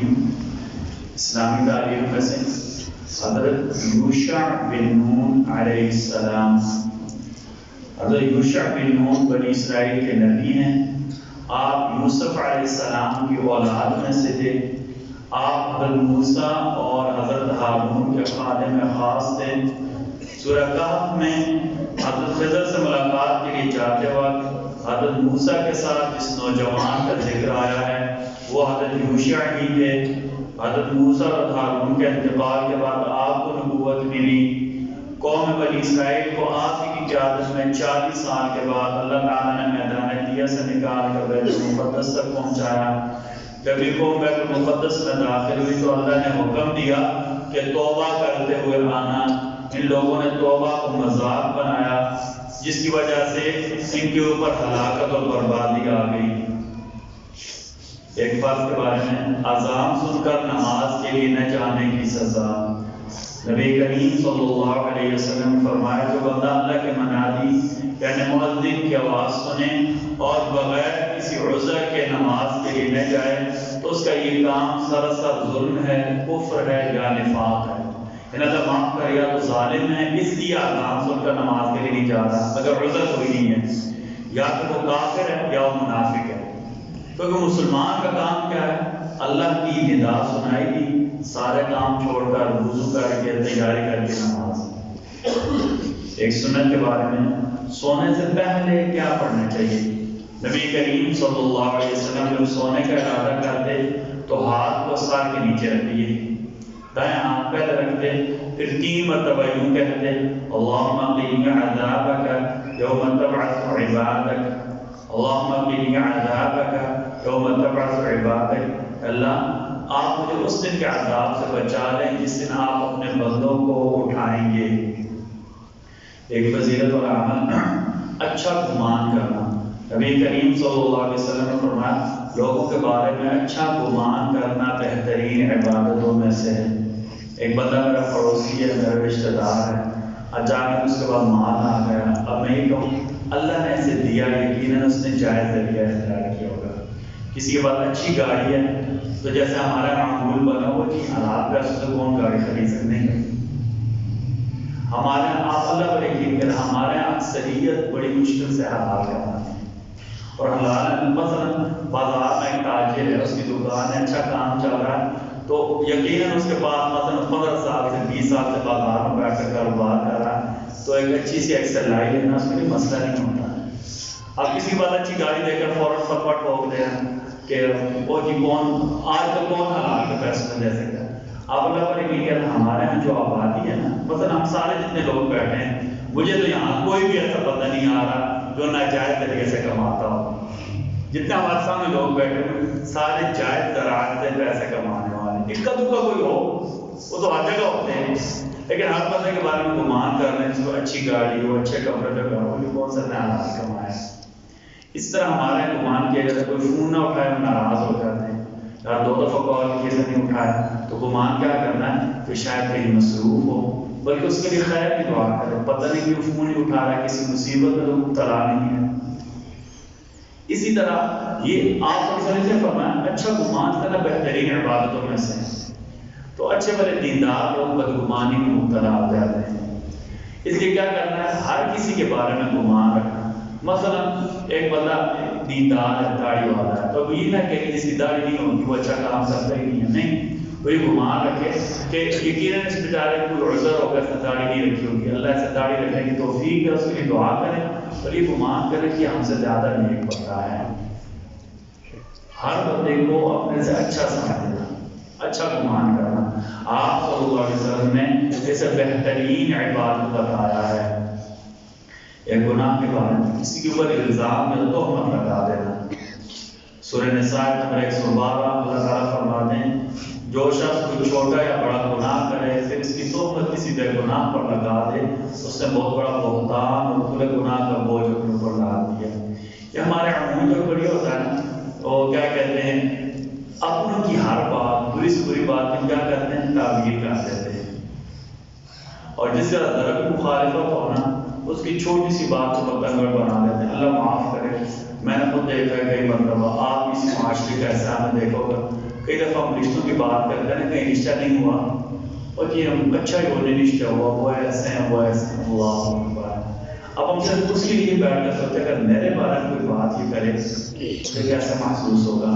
الرجیم۔ اسلامی تاریخ میں سے حضرت یوشع بن نون علیہ السلام، حضرت یوشع بن نون بنی اسرائیل کے نبی ہیں۔ آپ یوسف علیہ السلام کی اولاد میں سے تھے۔ آپ حضرت موسیٰ اور حضرت ہارون کے خادم خاص تھے۔ سورہ کہف میں حضرت خضر سے ملاقات کے لیے جاتے وقت حضرت موسیٰ کے ساتھ جس نوجوان کا ذکر آیا ہے وہ حضرت یوشع ہی تھے۔ حضرت موسیٰ اور ہارون کے انتقال کے بعد آپ کو نبوت ملی۔ قوم بنی اسرائیل کو آپ کی قیادت میں 40 سال کے بعد اللہ تعالیٰ نے میدان طیہ سے نکال کر بیت المقدس تک پہنچایا۔ جب یہ قوم بیت المقدس میں داخل ہوئی تو اللہ نے حکم دیا کہ توبہ کرتے ہوئے آنا۔ ان لوگوں نے توبہ کو مذاق بنایا، جس کی وجہ سے ان کے اوپر ہلاکت اور بربادی آ گئی۔ ایک بات کے بارے میں، اذان سن کر نماز کے لیے نہ جانے کی سزا۔ نبی کریم صلی اللہ علیہ وسلم نے فرمایا جو بندہ اللہ کے منادی یعنی مؤذن کی آواز سنے اور بغیر کسی عذر کے نماز کے لیے نہ جائے تو اس کا یہ کام سراسر ظلم ہے، کفر ہے یا نفاق ہے۔ اللہ معاف کر، یا تو ظالم ہے اس لیے اذان سن کر نماز کے لیے نہیں جا رہا مگر عذر کوئی نہیں ہے، یا تو وہ کافر ہے یا وہ منافق ہے۔ کیونکہ مسلمان کا کام کیا ہے؟ اللہ کی ندا سنائی دی، سارے کام چھوڑ کر وضو کر کے تیاری کر کے نماز۔ ایک سنت کے بارے میں، سونے سے پہلے کیا پڑھنا چاہیے؟ نبی کریم صلی اللہ علیہ وسلم جب سونے کا ارادہ کرتے تو ہاتھ کو سر کے نیچے رکھیے، دائیں ہاتھ پہ رکھتے، پھر 3 مرتبہ یوں کہتے اللہم قنی عذابک یوم تبعث عبادک، اللہم قنی عذابک یوم تبعث عبادک۔ اللہ آپ مجھے اس دن کے عذاب سے بچا لیں جس دن آپ اپنے بندوں کو اٹھائیں گے۔ ایک فضیلت اور عمل، اچھا گمان کرنا۔ نبی کریم صلی اللہ علیہ وسلم نے فرمایا لوگوں کے بارے میں اچھا گمان کرنا بہترین عبادتوں میں سے ہے۔ ایک بندہ میرا پڑوسی ہے، میرا رشتہ دار ہے، اچانک اس کے بعد مال آ گیا، اب میں یہ کہوں اللہ نے اسے دیا، یقیناً اس نے جائز ذریعہ اختیار کیا ہوگا۔ کسی کے بعد اچھی گاڑی ہے تو جیسے ہمارا معمول بنا ہو کہ حلال پیسوں سے کون گاڑی خرید سکتے ہیں؟ ہمارے آپ اللہ پر یقین کریں، ہمارے اکثریت بڑی مشکل سے حلال کماتے ہیں اور حلال مثلا بازار میں ایک تاجر ہے، اس کی دکان ہے، اچھا کام چل رہا ہے تو یقیناً اس کے پاس مثلا 15 سال سے 20 سال سے بازار میں بیٹھ کر کاروبار کر رہا ہے تو ایک اچھی سی ایکسرسائز لینا اس کے لیے مسئلہ نہیں ہوتا ہے۔ اب کسی بات اچھی گاڑی دے کر فوراً فتویٰ ٹھوک دیں کہ وہ جی کون آج تو کون حلال کے پیسے میں دے سکتا ہے۔ آپ اللہ پر یقین کریں، ہمارے یہاں جو آبادی ہے نا، مثلا ہم سارے جتنے لوگ بیٹھے ہیں، مجھے تو یہاں کوئی بھی ایسا بندہ نہیں آ رہا جو ناجائز طریقے سے کماتا ہو۔ جتنے ہمارے سامنے لوگ بیٹھے ہیں سارے جائز ذرائع سے پیسے کمانے والے، اکا دکا کوئی ہو وہ تو ہر جگہ ہوتے ہیں، لیکن ہر بندے کے بارے میں گمان کر رہے ہیں جس کو اچھی گاڑی ہو، اچھے کپڑے پہ ہو، یہ کون سا نیا حلال کمائے۔ اس طرح ہمارے گمان کیا جاتا ہے، کوئی فون نہ اٹھائے ہم ناراض ہو جاتے ہیں، یار 2 دفعہ کال کسی نے نہیں اٹھایا تو گمان کیا کرنا ہے کہ شاید کہیں مصروف ہو، بلکہ اس کے لیے خیر کی دعا کرے، پتہ نہیں کہ وہ فون نہیں اٹھا رہا ہے، کسی مصیبت میں تو مبتلا نہیں ہے۔ اسی طرح یہ آپ کو سمجھے فرمایا اچھا گمان کرنا بہترین عبادتوں میں سے ہے۔ تو اچھے بڑے دیندار لوگ بدگمانی میں مبتلا ہو جاتے ہیں، اس لیے کیا کرنا ہے ہر کسی کے بارے میں گمان رکھنا۔ مثلا ایک بندہ دیندار ہے، داڑھی والا ہے، تو اب یہ نہ کہ جس کی داڑھی نہیں ہوگی وہ اچھا کام کرتا ہی نہیں ہے، نہیں، وہ یہ گمان رکھے کہ یقیناً اس بیچارے کو کوئی عذر ہوگا، اس نے داڑھی نہیں رکھی ہوگی، اللہ سے داڑھی رکھنے کی توفیق ہے، اس کے لیے دعا کرے اور یہ گمان کرے کہ ہم سے زیادہ نیک بندہ ہے۔ ہر بندے کو اپنے سے اچھا سمجھنا، اچھا گمان کرنا۔ آپ صلی اللہ علیہ وسلم نے اسے بہترین عبادت بتایا ہے۔ ایک گناہ کے بارے میں کسی کے اوپر الزام یا تہمت لگا دینا۔ سورہ نساء نمبر 112 اللہ تعالیٰ فرماتے ہیں جو شخص کوئی چھوٹا یا بڑا گناہ کرے پھر اس کی تہمت کسی بے گناہ پر لگا دے اس نے بہت بڑا بہتان اور کھلے گناہ کا بوجھ اپنے اوپر ڈال دیا۔ یہ ہمارے عموم جو بڑی ہوتا ہے نا، وہ کیا کہتے ہیں اپنوں کی ہر بات بری سے بری بات میں کیا کرتے ہیں تعبیر کر دیتے ہیں، اور جس طرح درخت مخالفت ہونا اس کی چھوٹی سی بات کو بتنگڑ بنا دیتے ہیں. اللہ معاف کرے، میں نے خود دیکھا ہے کئی مرتبہ، آپ اسی معاشرے کا ایسا ہمیں دیکھو گا، کئی دفعہ ہم رشتوں کی بات کرتے ہیں، کہیں رشتہ نہیں ہوا اور یہ ہم اچھا ہی ہونے رشتہ ہوا، وہ ایسے ہیں وہ ایسے ہیں، اللہ اکبر. اب ہم صرف اس کے لیے بیٹھ کر سوچتے اگر میرے بارے میں کوئی بات یہ کرے تو کیسا محسوس ہوگا.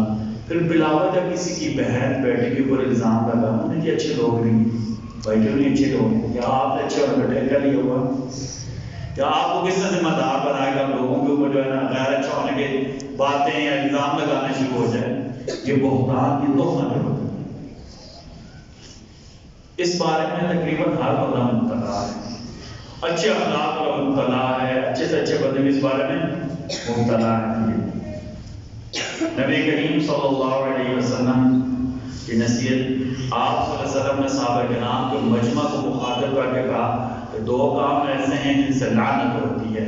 پھر بلاوت جب کسی کی بہن بیٹی کے اوپر الزام لگا، انہیں کہ اچھے لوگ نہیں، بھائی کیوں نہیں اچھے لوگ ہیں؟ کیا آپ اچھے ہونے کا ٹھیکہ نہیں ہوگا؟ کیا آپ کو کس طرح ذمہ دار بنائے گا لوگوں کے اوپر جو ہے نا غیر اچھا ہونے کے باتیں یا الزام لگانے شروع ہو جائے؟ یہ بہتان یہ تہمت ہے. اس بارے میں تقریباً ہر بندہ مبتلا ہے، اچھے اخلاق پر مبتلا ہے، اچھے سے اچھے بندے بھی اس بارے میں مبتلا ہے. نبی کریم صلی اللہ علیہ وسلم کی نصیحت، آپ صلی اللہ علیہ وسلم نے صحابہ کرام کے مجمع کو مخاطب کر کے کہا کہ دو کام ایسے ہیں جن سے لعنت ہوتی ہے،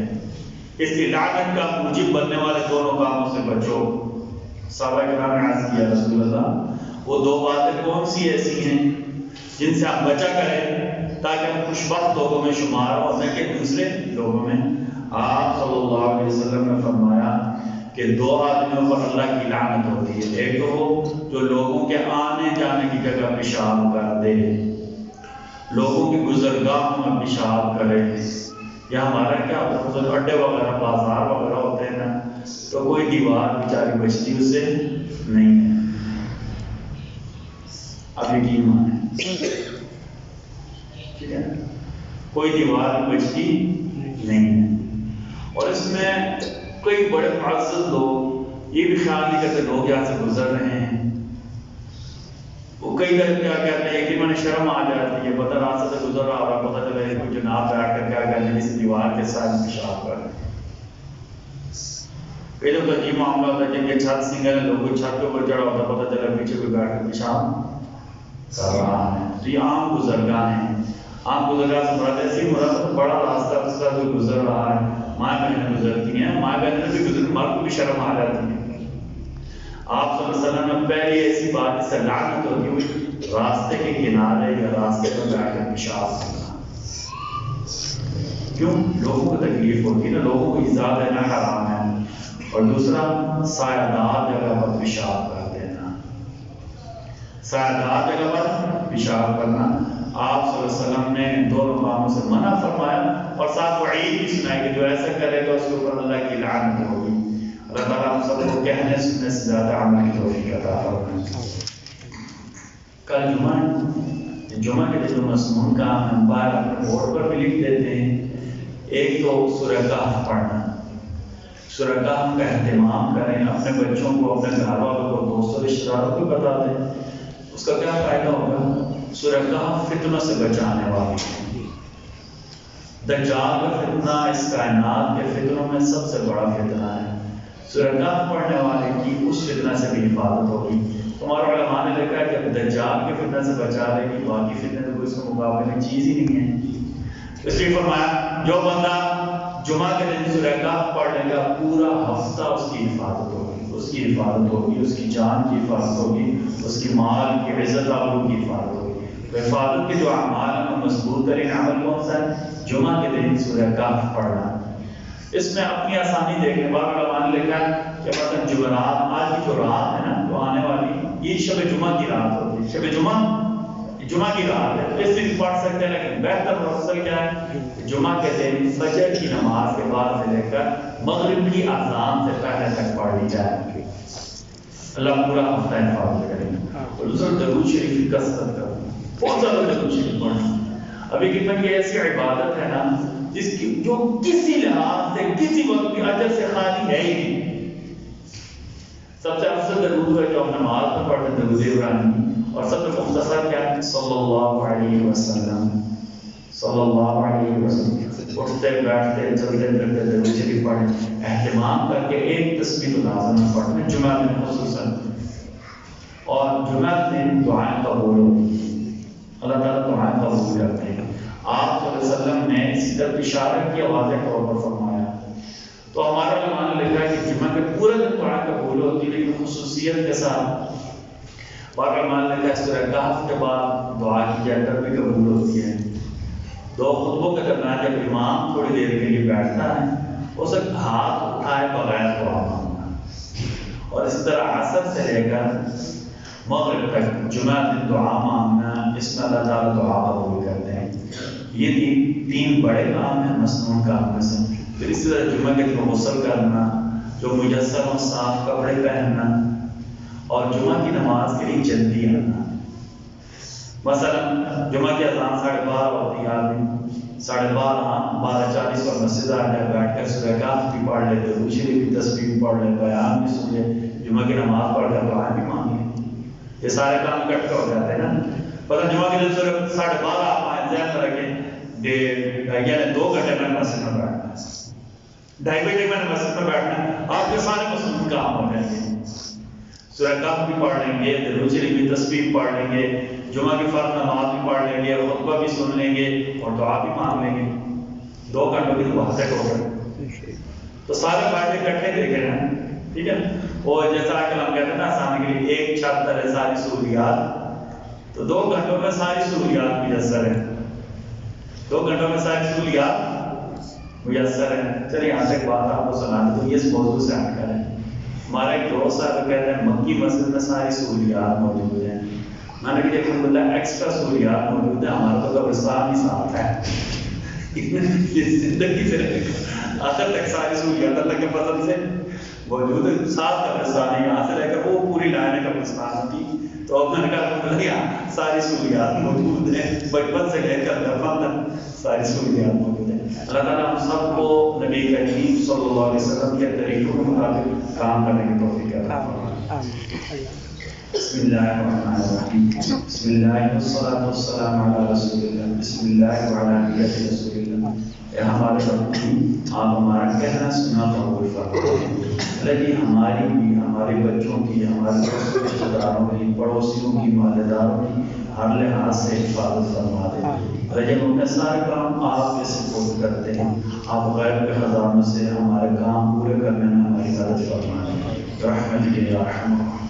اس کی لعنت کا موجب بننے والے دونوں کاموں سے بچو. صحابہ کرام نے عرض کیا رسول اللہ وہ دو باتیں کون سی ایسی ہیں جن سے آپ بچا کریں تاکہ ہم خوشبخت لوگوں میں شمار ہو نہ کہ دوسرے لوگوں میں؟ آپ صلی اللہ علیہ وسلم نے فرمایا کہ دو آدمیوں پر اللہ کی لعنت ہوتی ہے. ایک تو وہ جو لوگوں کے آنے جانے کی جگہ پیشاب کر دے، لوگوں کی گزرگاہوں میں پیشاب کرے. یا ہمارا کیا ہوتا ہے اڈے وغیرہ بازار وغیرہ ہوتے ہیں نا، تو کوئی دیوار بیچاری بچتی اس سے نہیں ہے. اب یقین مانیں، ٹھیک ہے، کوئی دیوار بچتی نہیں ہے. اور اس میں کئی بڑے معزز لوگ یہ بھی خیال نہیں کرتے لوگ یہاں سے گزر رہے ہیں. وہ کئی دفعہ کیا کہتے ہیں کہ میں نے شرم آ جاتی ہے، پتہ راستہ سے گزر رہا اور پتہ چلا کوئی جناب بیٹھ کر کیا کہتے ہیں اس دیوار کے ساتھ پیشاب کر رہے ہیں. کئی دفعہ عجیب معاملہ ہوتا ہے جن کے چھت سنگل ہے، لوگ چھت کے اوپر چڑھا ہوتا ہے، پتہ چلا پیچھے کوئی بیٹھ کر پیشاب کر رہا ہے. تو یہ عام گزرگاہ ہیں. عام گزرگاہ سے مراد ایسی مراد بڑا راستہ اس کا کوئی گزر رہا ہے، ماں بہنیں گزرتی ہیں، ماں بہنیں بھی گزرتی، مرد کو بھی شرم آ جاتی ہے. آپ صلی اللہ علیہ وسلم نے پہلی ایسی بات جس سے لعنت ہوتی ہوئی راستے کے کنارے یا راستے پر بیٹھ کر پیشاب کرنا. کیوں؟ لوگوں کو تکلیف ہوتی ہے نا، لوگوں کو ایذا دینا حرام ہے. اور دوسرا سایہ دار جگہ پر پیشاب کر دینا، سایہ دار جگہ پر پیشاب کرنا. آپ صلی اللہ علیہ وسلم نے ان دونوں کاموں سے منع فرمایا اور ساتھ وعید بھی سنائی کہ جو ایسا کرے گا اس کے اوپر اللہ کی لعنت ہوگی. اللہ تعالیٰ ہم سب کو کہنے سننے سے زیادہ عمل کی توفیق عطا فرمائے. کل جمعہ کے دن جو مضمون کا ہم باہر اپنے بورڈ پر بھی لکھ دیتے ہیں. ایک تو سورہ کہف پڑھنا، سورہ کہف کا اہتمام کریں، اپنے بچوں کو، اپنے گھر والوں کو، دوستوں رشتہ داروں کو بتا دیں. اس کا کیا فائدہ ہوگا؟ سورہ کہف فتنوں سے بچانے والی ہے. دجال کا فتنہ اس کائنات کے فتنوں میں سب سے بڑا فتنہ ہے. سورہ کہف پڑھنے والے کی اس فتنہ سے بھی حفاظت ہوگی. ہمارے علماء نے لکھا ہے کہ اب دجال کے فتنہ سے بچا لے گی، باقی فتنے تو کوئی اس کے مقابلے میں چیز ہی نہیں ہے. اس لیے فرمایا جو بندہ جمعہ کے دن سورہ کہف پڑھ لے گا پورا ہفتہ اس کی حفاظت ہوگی، اس کی حفاظت ہوگی، اس کی جان کی حفاظت ہوگی، اس کی مال کی عزت آبرو کی حفاظت ہوگی. حفاظت کے جو اعمال ہیں مضبوط ترین عمل کون سا ہے؟ جمعہ کے دن سورہ کہف پڑھنا. اس میں اپنی آسانی دیکھنے بعد علماء نے لکھا ہے کہ مثلا جمعرات، آج کی جو رات ہے نا جو آنے والی، یہ شب جمعہ کی رات ہوتی ہے. شب جمعہ کی رات ہے، تو اس دن پڑھ سکتے ہیں، لیکن بہتر مفصل کیا ہے؟ جمعہ کے دن فجر کی نماز کے بعد سے لے کر مغرب کی اذان سے پہلے تک پڑھ لی جائے. اللہ پورا ہفتہ حفاظت کرے. اور دوسرا درود شریف کی کثرت کرنا، بہت زیادہ درود شریف پڑھنا. ابھی کتنا کی ایسی عبادت ہے نا جس کی جو کسی لحاظ سے کسی وقت بھی اجر سے خالی ہے ہی نہیں. سب سے افضل درود ہے جو ہم نماز میں پڑھتے ہیں درود ابراہیمی، اور سب سے مختصر کیا ہے؟ صلی اللہ علیہ وسلم، صلی اللہ علیہ وسلم. اٹھتے بیٹھتے چلتے پھرتے درود شریف پڑھیں، اہتمام کر کے ایک تسبیح تو لازم پڑھیں جمعہ میں خصوصاً. اور جمعہ دن دعائیں قبول ہوتی ہیں، اللہ تعالیٰ دعائیں قبول کرتے ہیں. آپ صلی اللہ علیہ وسلم نے اسی طرح اشارہ کیا، واضح طور پر فرمایا. تو ہمارا علماء نے لکھا ہے کہ جمعہ کے پورے دن دعائیں قبول ہوتی ہے، لیکن خصوصیت کے ساتھ. بعض علماء نے لکھا ہے سورہ کہف کے بعد دعا کی جائے تب بھی قبول ہوتی ہے. دو خطبوں کے درمیان جب امام تھوڑی دیر کے لیے بیٹھتا ہے اسے ہاتھ اٹھائے بغیر دعا مانگنا، اور اس طرح عصر سے لے کر مغرب تک جمعہ دن دعا مانگنا، اس میں اللہ تعالیٰ دعا قبول کرتے ہیں۔ یہ تین بڑے کام ہیں مسنون کام میں سے۔ پھر اس طرح جمعہ کے دن غسل کرنا، جو مجسم و صاف کپڑے پہننا، اور جمعہ کی نماز کے لیے جلدی آنا۔ مثلا جمعہ کی اذان 12:30 ہوتی ہے، آدمی 12:40 پر مسجد آ جائے، بیٹھ کر سورہ کہف بھی پڑھ لے، درود شریف کی تسبیح بھی پڑھ لے، بیان بھی سن لے، جمعہ کی نماز پڑھ کر دعا بھی مانگ لے۔ یہ سارے کام اکٹھے ہو جاتے ہیں نا۔ پتہ جمعہ کے دن سورہ 12:30 آپ ذہن میں رکھیں، یعنی 2 گھنٹے میں مسجد میں بیٹھنا ہے، 2.5 بجے میں نے مسجد میں بیٹھنا ہے، آپ کے سارے مسنون کام ہو جائیں گے۔ سورہ کہف بھی پڑھ لیں گے، درود شریف کی تسبیح پڑھ لیں گے، جمعہ کی فرض نماز بھی پڑھ لیں گے، خطبہ بھی سن لیں گے، اور دعا بھی مانگ لیں گے۔ 2 گھنٹوں کی تو بہت ہو گئے، تو سارے فائدے اکٹھے دیکھے نا، ٹھیک ہے۔ اور جیسا کہ ہم کہتے ہیں نا آسان کے لیے ایک چھت تلے ساری سہولیات، تو 2 گھنٹوں میں ساری سہولیات میسر ہیں، 2 گھنٹوں میں ساری سہولیات میسر ہیں۔ چلیے یہاں سے ایک بات آپ کو سنا دوں، یہ اس موضوع سے ہٹ کر ہے۔ ہمارا ایک دوست ہے وہ کہتے ہیں مکی مسجد میں ساری سہولیات موجود ہیں، میں نے کہا الحمدللہ ایکسٹرا سہولیات موجود ہیں، ہمارا تو قبرستان ہی ساتھ ہے، زندگی سے آخر تک ساری سہولیات اللہ کے فضل سے موجود ہے، ساتھ قبرستان ہے، یہاں سے لے کر وہ پوری لائن ہے قبرستان کی۔ تو اب میں نے کہا الحمدللہ یہاں ساری سہولیات موجود ہیں، بچپن سے لے کر دفن تک ساری سہولیات موجود ہیں۔ اللہ تعالیٰ ہم سب کو نبی کریم صلی اللہ علیہ وسلم کے طریقوں کے مطابق کام کرنے کی توفیق عطا فرمائے۔ بسم اللہ الرحمن الرحیم، بسم اللہ والصلاۃ والسلام علی رسول اللہ، بسم اللہ وعلی نیت رسول اللہ۔ اے ہمارے رب، آپ ہمارا کہنا سنا قبول فرمائیں، لیکن ہماری بھی، ہمارے بچوں کی، ہمارے دوستوں رشتہ داروں کی، پڑوسیوں کی، محلے داروں کی ہر لحاظ سے حفاظت فرما دیں، اور جب اپنے سارے کام آپ کے سپورٹ کرتے ہیں، آپ غیب کے خزانوں سے ہمارے کام پورے کرنے میں ہماری مدد فرمائیں، رحمتک یا ارحم الراحمین۔